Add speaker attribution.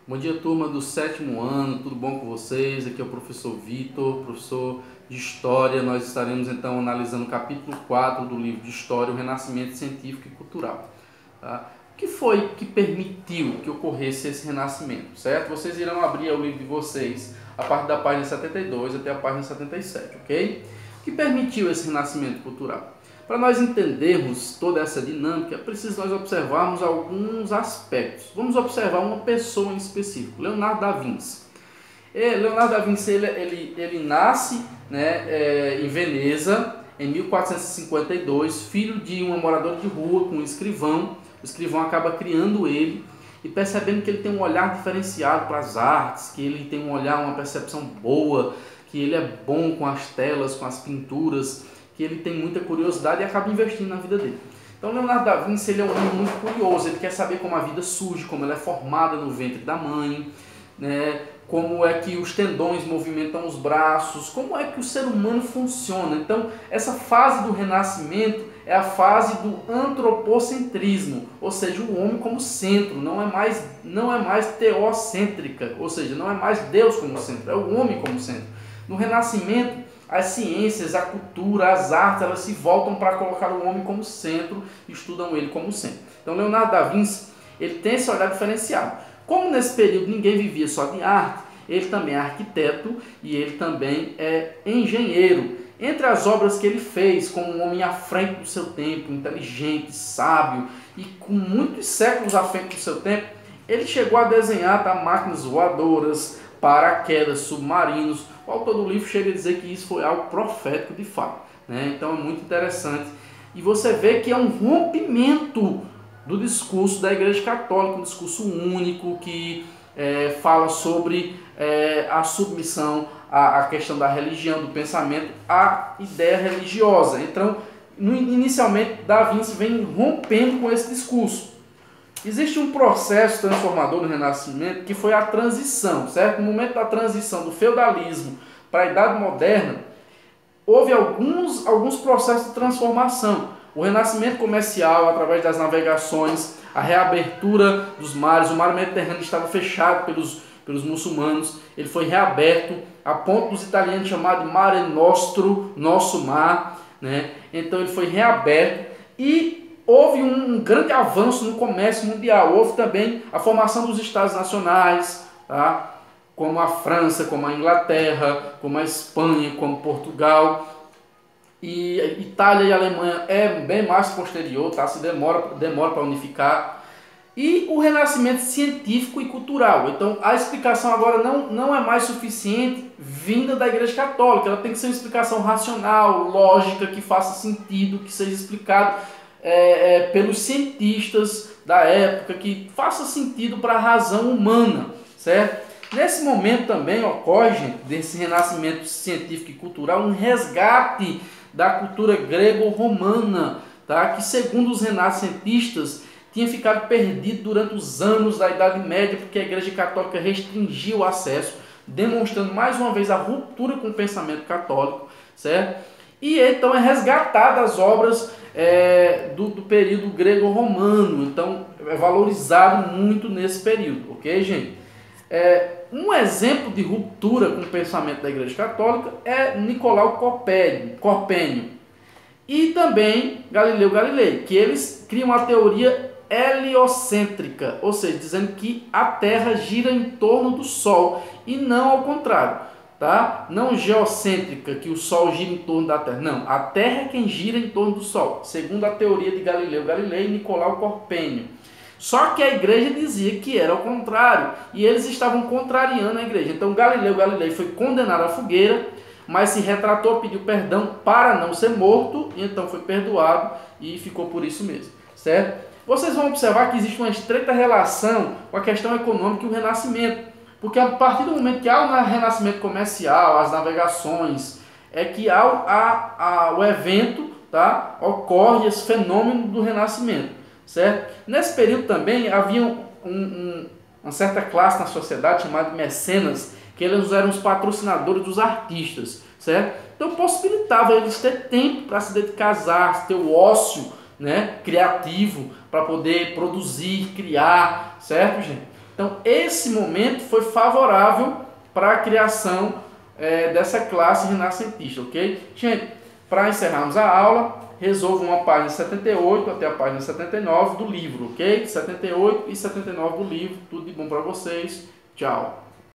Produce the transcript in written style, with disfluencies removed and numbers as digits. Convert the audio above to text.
Speaker 1: Bom dia, turma do sétimo ano, tudo bom com vocês? Aqui é o professor Vitor, professor de História. Nós estaremos então analisando o capítulo 4 do livro de História, o Renascimento Científico e Cultural. Tá? O que foi que permitiu que ocorresse esse renascimento, certo? Vocês irão abrir o livro de vocês a partir da página 72 até a página 77, ok? O que permitiu esse renascimento cultural? Para nós entendermos toda essa dinâmica, é preciso nós observarmos alguns aspectos. Vamos observar uma pessoa em específico, Leonardo da Vinci. Leonardo da Vinci ele nasce, em Veneza em 1452, filho de uma moradora de rua com um escrivão. O escrivão acaba criando ele e percebendo que ele tem um olhar diferenciado para as artes, que ele tem um olhar, uma percepção boa, que ele é bom com as telas, com as pinturas, que ele tem muita curiosidade e acaba investindo na vida dele. Então Leonardo da Vinci ele é um homem muito curioso, ele quer saber como a vida surge, como ela é formada no ventre da mãe, como é que os tendões movimentam os braços, como é que o ser humano funciona. Então essa fase do Renascimento é a fase do antropocentrismo, ou seja, o homem como centro, não é mais teocêntrica, ou seja, não é mais Deus como centro, é o homem como centro. No Renascimento, as ciências, a cultura, as artes, elas se voltam para colocar o homem como centro e estudam ele como centro. Então, Leonardo da Vinci, ele tem esse olhar diferenciado. Como nesse período ninguém vivia só de arte, ele também é arquiteto e ele também é engenheiro. Entre as obras que ele fez, como um homem à frente do seu tempo, inteligente, sábio e com muitos séculos à frente do seu tempo, ele chegou a desenhar máquinas voadoras, paraquedas, submarinos. O autor do livro chega a dizer que isso foi algo profético de fato, Então é muito interessante. E você vê que é um rompimento do discurso da Igreja Católica, um discurso único que fala sobre a submissão à questão da religião, do pensamento, à ideia religiosa. Então, inicialmente, Da Vinci vem rompendo com esse discurso. Existe um processo transformador no Renascimento que foi a transição, certo? No momento da transição do feudalismo para a Idade Moderna, houve alguns processos de transformação. O renascimento comercial, através das navegações, a reabertura dos mares, o mar Mediterrâneo estava fechado pelos muçulmanos, ele foi reaberto a ponto dos italianos chamar de Mare Nostrum, nosso mar, Então ele foi reaberto e houve um grande avanço no comércio mundial. Houve também a formação dos estados nacionais, como a França, como a Inglaterra, como a Espanha, como Portugal. E Itália e Alemanha é bem mais posterior, se demora para unificar. E o renascimento científico e cultural. Então a explicação agora não é mais suficiente vinda da Igreja Católica. Ela tem que ser uma explicação racional, lógica, que faça sentido, que seja explicado pelos cientistas da época, que faça sentido para a razão humana, certo? Nesse momento também ocorre, gente, desse renascimento científico e cultural, um resgate da cultura grego-romana, que segundo os renascentistas tinha ficado perdido durante os anos da Idade Média, porque a Igreja Católica restringiu o acesso, demonstrando mais uma vez a ruptura com o pensamento católico, certo? E então é resgatada as obras do período grego-romano, então é valorizado muito nesse período, ok, gente? Um exemplo de ruptura com o pensamento da Igreja Católica é Nicolau Copérnico e também Galileu Galilei, que eles criam a teoria heliocêntrica, ou seja, dizendo que a Terra gira em torno do Sol e não ao contrário. Não geocêntrica, que o Sol gira em torno da Terra. Não, a Terra é quem gira em torno do Sol, segundo a teoria de Galileu Galilei e Nicolau Copérnico. Só que a igreja dizia que era o contrário, e eles estavam contrariando a igreja. Então Galileu Galilei foi condenado à fogueira, mas se retratou, pediu perdão para não ser morto, e então foi perdoado e ficou por isso mesmo, certo? Vocês vão observar que existe uma estreita relação com a questão econômica e o Renascimento. Porque a partir do momento que há o renascimento comercial, as navegações, é que há o evento, ocorre esse fenômeno do renascimento, certo? Nesse período também havia uma certa classe na sociedade chamada de mecenas, que eles eram os patrocinadores dos artistas, certo? Então possibilitava eles ter tempo para se dedicar às artes, ter o ócio criativo, para poder produzir, criar, certo, gente? Então, esse momento foi favorável para a criação dessa classe renascentista, ok? Gente, para encerrarmos a aula, resolvam a página 78 até a página 79 do livro, ok? 78 e 79 do livro. Tudo de bom para vocês. Tchau.